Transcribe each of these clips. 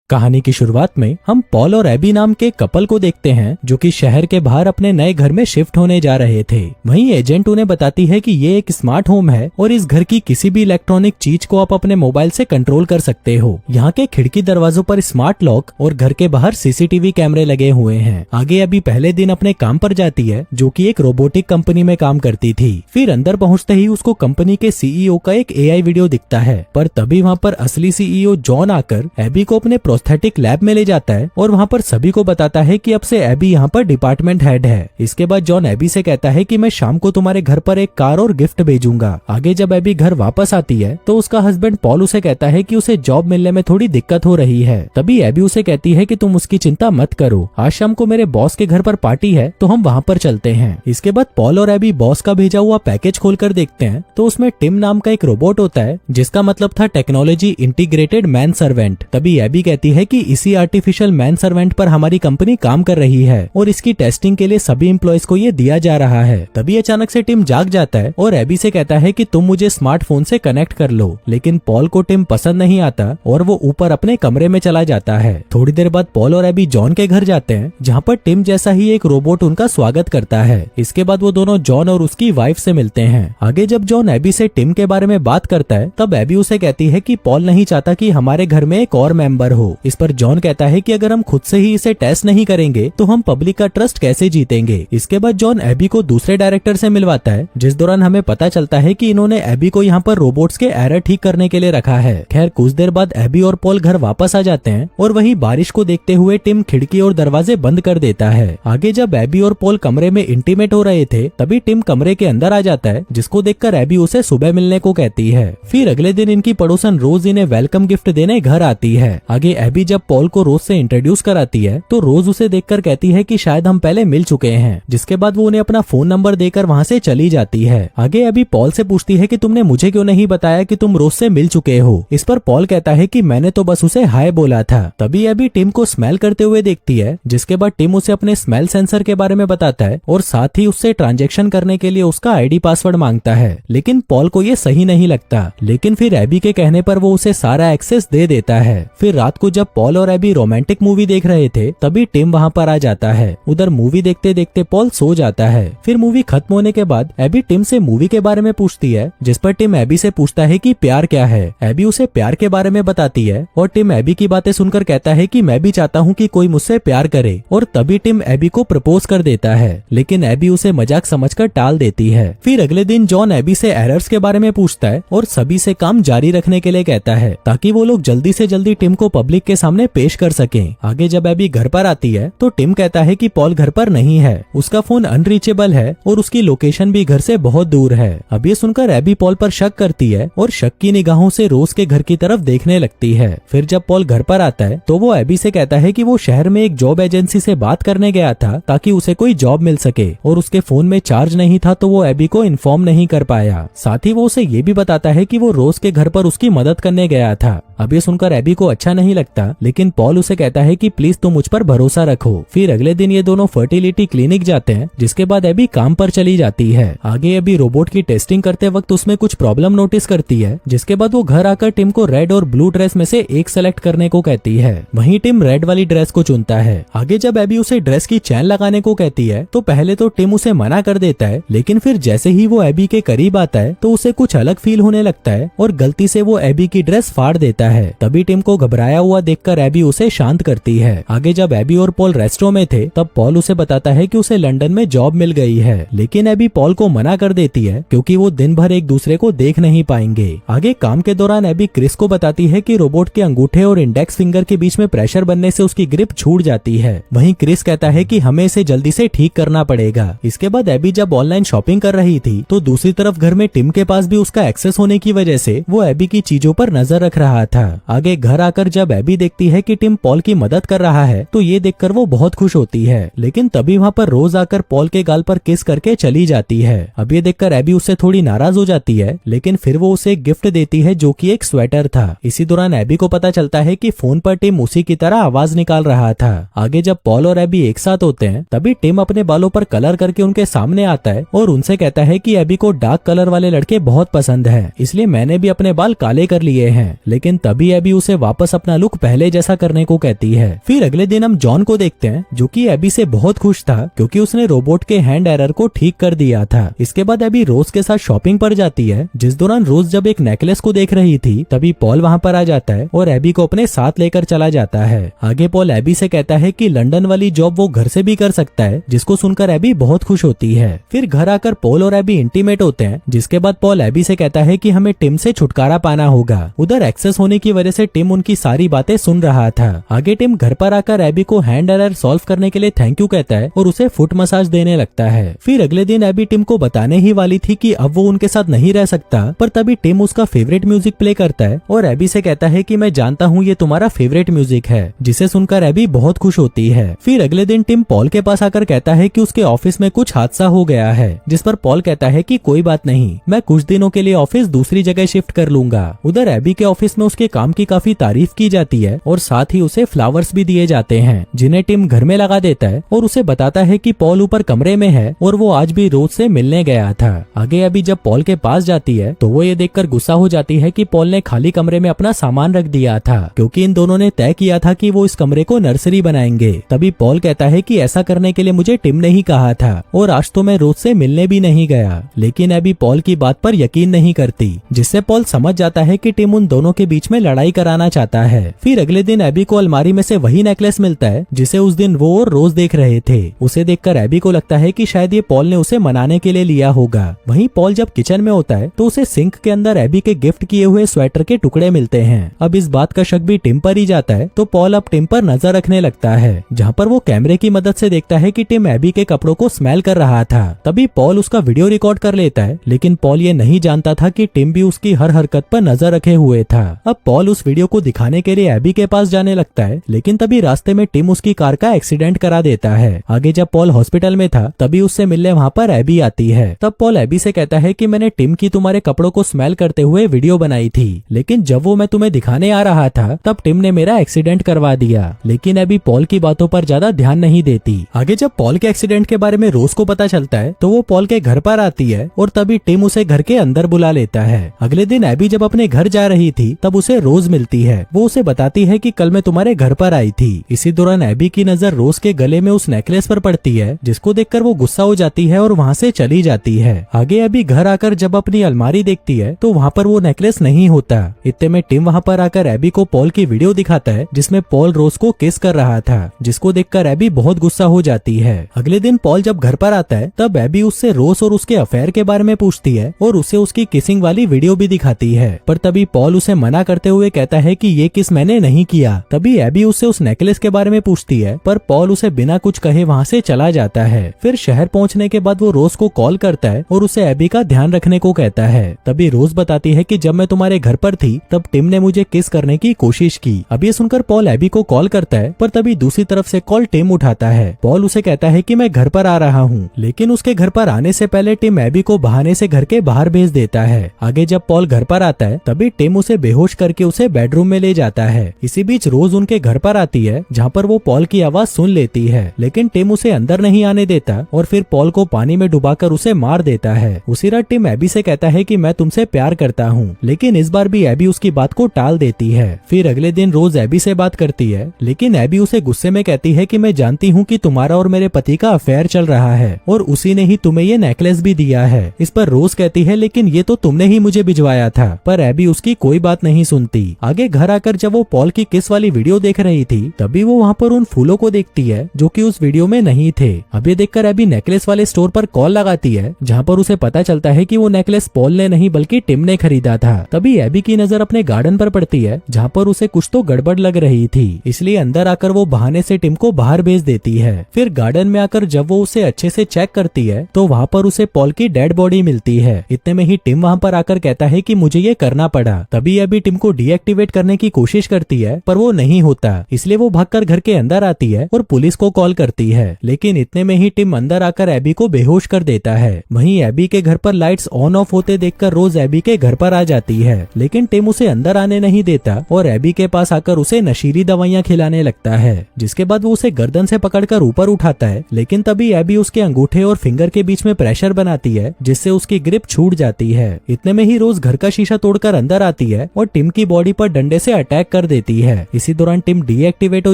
कहानी की शुरुआत में हम पॉल और एबी नाम के कपल को देखते हैं जो कि शहर के बाहर अपने नए घर में शिफ्ट होने जा रहे थे। वहीं एजेंट उन्हें बताती है कि ये एक स्मार्ट होम है और इस घर की किसी भी इलेक्ट्रॉनिक चीज को आप अपने मोबाइल से कंट्रोल कर सकते हो। यहाँ के खिड़की दरवाजों पर स्मार्ट लॉक और घर के बाहर सीसीटीवी कैमरे लगे हुए हैं। आगे एबी पहले दिन अपने काम पर जाती है जो कि एक रोबोटिक कंपनी में काम करती थी। फिर अंदर पहुँचते ही उसको कंपनी के सीईओ का एक एआई वीडियो दिखता है, पर तभी वहाँ पर असली सीईओ जॉन आकर एबी को अपने प्रोस्थेटिक लैब में ले जाता है और वहाँ पर सभी को बताता है कि अब से एबी यहाँ पर डिपार्टमेंट हेड है। इसके बाद जॉन एबी से कहता है कि मैं शाम को तुम्हारे घर पर एक कार और गिफ्ट भेजूंगा। आगे जब एबी घर वापस आती है तो उसका हस्बैंड पॉल उसे कहता है कि उसे जॉब मिलने में थोड़ी दिक्कत हो रही है। तभी एबी उसे कहती है कि तुम उसकी चिंता मत करो, आज शाम को मेरे बॉस के घर पर पार्टी है तो हम वहाँ पर चलते हैं। इसके बाद पॉल और एबी बॉस का भेजा हुआ पैकेज खोलकर देखते हैं तो उसमें टिम नाम का एक रोबोट होता है जिसका मतलब था टेक्नोलॉजी इंटीग्रेटेड मैन सर्वेंट। तभी एबी कहती है कि इसी आर्टिफिशियल मैन सर्वेंट पर हमारी कंपनी काम कर रही है और इसकी टेस्टिंग के लिए सभी एम्प्लॉयज को ये दिया जा रहा है। तभी अचानक से टिम जाग जाता है और एबी से कहता है कि तुम मुझे स्मार्टफोन से कनेक्ट कर लो, लेकिन पॉल को टिम पसंद नहीं आता और वो ऊपर अपने कमरे में चला जाता है। थोड़ी देर बाद पॉल और एबी जॉन के घर जाते हैं जहाँ पर टिम जैसा ही एक रोबोट उनका स्वागत करता है। इसके बाद वो दोनों जॉन और उसकी वाइफ से मिलते हैं। आगे जब जॉन एबी से टिम के बारे में बात करता है तब एबी उसे कहती है कि पॉल नहीं चाहता कि हमारे घर में एक और मेंबर हो। इस पर जॉन कहता है कि अगर हम खुद से ही इसे टेस्ट नहीं करेंगे तो हम पब्लिक का ट्रस्ट कैसे जीतेंगे। इसके बाद जॉन एबी को दूसरे डायरेक्टर से मिलवाता है जिस दौरान हमें पता चलता है कि इन्होंने एबी को यहाँ पर रोबोट्स के एरर ठीक करने के लिए रखा है। खैर कुछ देर बाद एबी और पॉल घर वापस आ जाते हैं और वहीं बारिश को देखते हुए टिम खिड़की और दरवाजे बंद कर देता है। आगे जब एबी और पॉल कमरे में इंटीमेट हो रहे थे तभी टिम कमरे के अंदर आ जाता है जिसको देखकर एबी उसे सुबह मिलने को कहती है। फिर अगले दिन इनकी पड़ोसन रोज इन्हें वेलकम गिफ्ट देने घर आती है। आगे एबी जब पॉल को रोज से इंट्रोड्यूस कराती है तो रोज उसे देखकर कहती है कि शायद हम पहले मिल चुके हैं, जिसके बाद वो उन्हें अपना फोन नंबर देकर वहाँ से चली जाती है। आगे अभी पॉल से पूछती है कि तुमने मुझे क्यों नहीं बताया कि तुम रोज से मिल चुके हो। इस पर पॉल कहता है कि मैंने तो बस उसे हाय बोला था। तभी अभी टिम को स्मेल करते हुए देखती है, जिसके बाद टिम उसे अपने स्मेल सेंसर के बारे में बताता है और साथ ही उससे ट्रांजेक्शन करने के लिए उसका आईडी पासवर्ड मांगता है, लेकिन पॉल को ये सही नहीं लगता। लेकिन फिर एबी के कहने पर वो उसे सारा एक्सेस दे देता है। फिर रात को जब पॉल और एबी रोमांटिक मूवी देख रहे थे तभी टिम वहाँ पर आ जाता है। उधर मूवी देखते देखते पॉल सो जाता है। फिर मूवी खत्म होने के बाद एबी टिम से मूवी के बारे में पूछती है, जिस पर टिम एबी से पूछता है कि प्यार क्या है। एबी उसे प्यार के बारे में बताती है और टिम एबी की बातें सुनकर कहता है कि मैं भी चाहता हूँ कि कोई मुझसे प्यार करे, और तभी टिम एबी को प्रपोज कर देता है, लेकिन एबी उसे मजाक समझकर टाल देती है। फिर अगले दिन जॉन एबी से एरर्स के बारे में पूछता है और सभी से काम जारी रखने के लिए कहता है ताकि वो लोग जल्दी से जल्दी टिम को पब्लिक के सामने पेश कर सकें। आगे जब एबी घर पर आती है तो टिम कहता है कि पॉल घर पर नहीं है, उसका फोन अनरीचेबल है और उसकी लोकेशन भी घर से बहुत दूर है। अब ये सुनकर एबी पॉल पर शक करती है और शक की निगाहों से रोज के घर की तरफ देखने लगती है। फिर जब पॉल घर पर आता है तो वो एबी से कहता है कि वो शहर में एक जॉब एजेंसी से बात करने गया था ताकि उसे कोई जॉब मिल सके, और उसके फोन में चार्ज नहीं था तो वो एबी को इन्फॉर्म नहीं कर पाया। साथ ही वो उसे ये भी बताता है कि वो रोज के घर पर उसकी मदद करने गया था। अब ये सुनकर एबी को अच्छा नहीं लगता, लेकिन पॉल उसे कहता है कि प्लीज तुम मुझ पर भरोसा रखो। फिर अगले दिन ये दोनों फर्टिलिटी क्लिनिक जाते हैं, जिसके बाद एबी काम पर चली जाती है। आगे एबी रोबोट की टेस्टिंग करते वक्त उसमें कुछ प्रॉब्लम नोटिस करती है, जिसके बाद वो घर आकर टिम को रेड और ब्लू ड्रेस में से एक सेलेक्ट करने को कहती है। वहीं टिम रेड वाली ड्रेस को चुनता है। आगे जब एबी उसे ड्रेस की चैन लगाने को कहती है तो पहले तो टिम उसे मना कर देता है, लेकिन फिर जैसे ही वो एबी के करीब आता है तो उसे कुछ अलग फील होने लगता है और गलती से वो एबी की ड्रेस फाड़ देता है। तभी टिम को घबराया हुआ देखकर एबी उसे शांत करती है। आगे जब एबी और पॉल रेस्टोरेंट में थे तब पॉल उसे बताता है कि उसे लंदन में जॉब मिल गई है, लेकिन एबी पॉल को मना कर देती है क्योंकि वो दिन भर एक दूसरे को देख नहीं पाएंगे। आगे काम के दौरान एबी क्रिस को बताती है कि रोबोट के अंगूठे और इंडेक्स फिंगर के बीच में प्रेशर बनने से उसकी ग्रिप छूट जाती है। वहीं क्रिस कहता है कि हमें इसे जल्दी से ठीक करना पड़ेगा। इसके बाद एबी जब ऑनलाइन शॉपिंग कर रही थी तो दूसरी तरफ घर में टिम के पास भी उसका एक्सेस होने की वजह से वो एबी की चीजों पर नजर रख रहा था। आगे घर आकर जब एबी देखती है कि टिम पॉल की मदद कर रहा है तो ये देखकर वो बहुत खुश होती है, लेकिन तभी वहाँ पर रोज आकर पॉल के गाल पर किस करके चली जाती है। अब ये देखकर एबी उससे थोड़ी नाराज हो जाती है, लेकिन फिर वो उसे एक गिफ्ट देती है जो कि एक स्वेटर था। इसी दौरान एबी को पता चलता है कि फोन पर टिम उसी की तरह आवाज निकाल रहा था। आगे जब पॉल और एबी एक साथ होते हैं तभी टिम अपने बालों पर कलर करके उनके सामने आता है और उनसे कहता है कि एबी को डार्क कलर वाले लड़के बहुत पसंद है, इसलिए मैंने भी अपने बाल काले कर लिए हैं। लेकिन तभी एबी उसे वापस अपना लुक पहले जैसा करने को कहती है। फिर अगले दिन हम जॉन को देखते हैं जो कि एबी से बहुत खुश था क्योंकि उसने रोबोट के हैंड एरर को ठीक कर दिया था। इसके बाद एबी रोज के साथ शॉपिंग पर जाती है, जिस दौरान रोज जब एक नेकलेस को देख रही थी तभी पॉल वहाँ पर आ जाता है और एबी को अपने साथ लेकर चला जाता है। आगे पॉल एबी से कहता है कि लंदन वाली जॉब वो घर से भी कर सकता है, जिसको सुनकर एबी बहुत खुश होती है। फिर घर आकर पॉल और एबी इंटीमेट होते हैं, जिसके बाद पॉल एबी से कहता है कि हमें टिम से छुटकारा पाना होगा। उधर एक्सेस होने की वजह से टिम उनकी सारी बातें सुन रहा था। आगे टिम घर पर आकर एबी को हैंड एरर सॉल्व करने के लिए थैंक यू कहता है और उसे फुट मसाज देने लगता है। फिर अगले दिन एबी टिम को बताने ही वाली थी कि अब वो उनके साथ नहीं रह सकता, पर तभी टिम उसका फेवरेट म्यूजिक प्ले करता है और एबी से कहता है कि मैं जानता हूँ ये तुम्हारा फेवरेट म्यूजिक है, जिसे सुनकर एबी बहुत खुश होती है। फिर अगले दिन टिम पॉल के पास आकर कहता है कि उसके ऑफिस में कुछ हादसा हो गया है, जिस पर पॉल कहता है कि कोई बात नहीं, मैं कुछ दिनों के लिए ऑफिस दूसरी जगह शिफ्ट कर लूंगा। उधर एबी के ऑफिस में उसके काम की काफी तारीफ की जाती है और साथ ही उसे फ्लावर्स भी दिए जाते हैं, जिन्हें टिम घर में लगा देता है और उसे बताता है कि पॉल ऊपर कमरे में है और वो आज भी रोज से मिलने गया था। आगे एबी जब पॉल के पास जाती है तो वो ये देखकर गुस्सा हो जाती है कि पॉल ने खाली कमरे में अपना सामान रख दिया था, क्योंकि इन दोनों ने तय किया था कि वो इस कमरे को नर्सरी बनाएंगे। तभी पॉल कहता है कि ऐसा करने के लिए मुझे टिम ने ही कहा था और आज तो मैं रोज से मिलने भी नहीं गया। लेकिन एबी पॉल की बात पर यकीन नहीं करती, जिससे पॉल समझ जाता है कि टिम उन दोनों के बीच में लड़ाई कराना चाहता है। फिर अगले दिन एबी को अलमारी में से वही नेकलेस मिलता है जिसे उस दिन वो और रोज देख रहे थे। उसे देखकर एबी को लगता है कि शायद ये पॉल ने उसे मनाने के लिए लिया होगा। वहीं पॉल जब किचन में होता है तो उसे सिंक के अंदर एबी के गिफ्ट किए हुए स्वेटर के टुकड़े मिलते हैं। अब इस बात का शक भी टिम पर ही जाता है तो पॉल अब टिम पर नजर रखने लगता है, जहाँ पर वो कैमरे की मदद से देखता है कि टिम एबी के कपड़ों को स्मेल कर रहा था। तभी पॉल उसका वीडियो रिकॉर्ड कर लेता है, लेकिन पॉल ये नहीं जानता था कि टिम भी उसकी हर हरकत पर नजर रखे हुए था। अब पॉल उस वीडियो को दिखाने के लिए एबी के पास जाने लगता है, लेकिन तभी रास्ते में टिम उसकी कार का एक्सीडेंट करा देता है। आगे जब पॉल हॉस्पिटल में था तभी उससे मिलने वहाँ पर एबी आती है। तब पॉल एबी से कहता है कि मैंने टिम की तुम्हारे कपड़ों को स्मेल करते हुए वीडियो बनाई थी, लेकिन जब वो मैं तुम्हें दिखाने आ रहा था तब टिम ने मेरा एक्सीडेंट करवा दिया। लेकिन एबी पॉल की बातों पर ज्यादा ध्यान नहीं देती। आगे जब पॉल के एक्सीडेंट के बारे में रोज को पता चलता है तो वो पॉल के घर पर आती है और तभी टिम उसे घर के अंदर बुला लेता है। अगले दिन एबी जब अपने घर जा रही थी तब उसे रोज मिलती है। वो उसे बताती है कि कल मैं तुम्हारे घर पर आई थी। इसी दौरान एबी की नजर रोज के गले में उस नेकलेस पर पड़ती है, जिसको देखकर वो गुस्सा हो जाती है और वहाँ से चली जाती है। आगे एबी घर आकर जब अपनी अलमारी देखती है तो वहाँ पर वो नेकलेस नहीं होता। इतने में टिम वहाँ पर आकर एबी को पॉल की वीडियो दिखाता है जिसमें पॉल रोज को किस कर रहा था, जिसको देखकर एबी बहुत गुस्सा हो जाती है। अगले दिन पॉल जब घर पर आता है तब एबी उससे रोज और उसके अफेयर के बारे में पूछती है और उसे उसकी किसिंग वाली वीडियो भी दिखाती है, पर तभी पॉल उसे मना करते हुए कहता है कि ये किस मैंने नहीं किया। तभी एबी उससे उस नेकलेस के बारे में पूछती है, पर पॉल उसे बिना कुछ कहे वहाँ से चला जाता है। फिर शहर पहुँचने के बाद वो रोज को कॉल करता है और उसे एबी का ध्यान रखने को कहता है। तभी रोज बताती है कि जब मैं तुम्हारे घर पर थी तब टिम ने मुझे किस करने की कोशिश की। अब ये सुनकर पॉल एबी को कॉल करता है, पर तभी दूसरी तरफ से कॉल टिम उठाता है। पॉल उसे कहता है कि मैं घर पर आ रहा हूँ, लेकिन उसके घर पर आने से पहले टिम एबी को बहाने से घर के बाहर भेज देता है। आगे जब पॉल घर पर आता है तभी टिम उसे बेहोश करके उसे बेडरूम में ले जाता है। इसी बीच रोज उनके घर पर आती है, जहाँ पर वो पॉल की आवाज सुन लेती है, लेकिन टिम उसे अंदर नहीं आने देता और फिर पॉल को पानी में डुबाकर उसे मार देता है। उसी रात टिम एबी से कहता है कि मैं तुमसे प्यार करता हूँ, लेकिन इस बार भी एबी उसकी बात को टाल देती है। फिर अगले दिन रोज एबी से बात करती है, लेकिन एबी उसे गुस्से में कहती है कि मैं जानती हूँ कि तुम्हारा और मेरे पति का अफेयर चल रहा है और उसी ने ही तुम्हें ये नेकलेस भी दिया है। इस पर रोज कहती है लेकिन ये तो तुमने ही मुझे भिजवाया था, पर एबी उसकी कोई बात नहीं सुनती। आगे घर आकर जब वो पॉल की किस वाली वीडियो देख रही थी तभी वो वहाँ पर उन फूलों को देखती है जो कि उस वीडियो में नहीं थे। अब ये देखकर एबी नेकलेस वाले स्टोर पर कॉल लगाती है, जहाँ पर उसे पता चलता है कि वो नेकलेस पॉल ने नहीं बल्कि टिम ने खरीदा था। तभी एबी की नजर अपने गार्डन पर पड़ती है, जहाँ पर उसे कुछ तो गड़बड़ लग रही थी, इसलिए अंदर आकर वो बहाने से टिम को बाहर भेज देती है। फिर गार्डन में आकर जब वो उसे अच्छे से चेक करती है तो वहाँ पर उसे पॉल की डेड बॉडी मिलती है। इतने में ही टिम वहाँ पर आकर कहता है कि मुझे ये करना पड़ा। तभी एबी टिम को डीएक्टिवेट करने की कोशिश करती है, पर वो नहीं होता, इसलिए वो भागकर घर के अंदर आती है और पुलिस को कॉल करती है। लेकिन इतने में ही टिम अंदर आकर एबी को बेहोश कर देता है। वहीं एबी के घर पर लाइट्स ऑन ऑफ होते देखकर रोज एबी के घर पर आ जाती है, लेकिन टिम उसे अंदर आने नहीं देता और एबी के पास आकर उसे नशीली दवाइयाँ खिलाने लगता है, जिसके बाद वो उसे गर्दन से पकड़कर ऊपर उठाता है। लेकिन तभी एबी उसके अंगूठे और फिंगर के बीच में प्रेशर बनाती है, जिससे उसकी ग्रिप छूट जाती है। इतने में ही रोज घर का शीशा तोड़कर अंदर आती है और टिम टिम की बॉडी पर डंडे से अटैक कर देती है। इसी दौरान टिम डीएक्टिवेट हो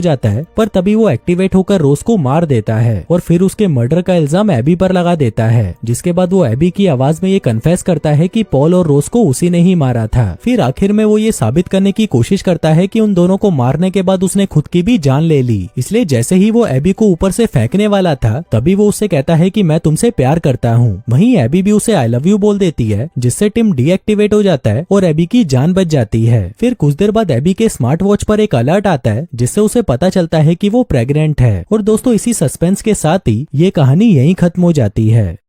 जाता है, पर तभी वो एक्टिवेट होकर रोज को मार देता है और फिर उसके मर्डर का इल्जाम एबी पर लगा देता है। जिसके बाद वो एबी की आवाज में ये कन्फेस करता है कि पॉल और रोज को उसी ने ही मारा था। फिर आखिर में वो ये साबित करने की कोशिश करता है कि उन दोनों को मारने के बाद उसने खुद की भी जान ले ली। इसलिए जैसे ही वो एबी को ऊपर से फेंकने वाला था, तभी वो उससे कहता है कि मैं तुमसे प्यार करता हूँ। वहीं एबी भी उसे आई लव यू बोल देती है, जिससे टिम डीएक्टिवेट हो जाता है और एबी की जान बच जाती है। फिर कुछ देर बाद एबी के स्मार्ट वॉच पर एक अलर्ट आता है, जिससे उसे पता चलता है कि वो प्रेग्नेंट है। और दोस्तों, इसी सस्पेंस के साथ ही ये कहानी यहीं खत्म हो जाती है।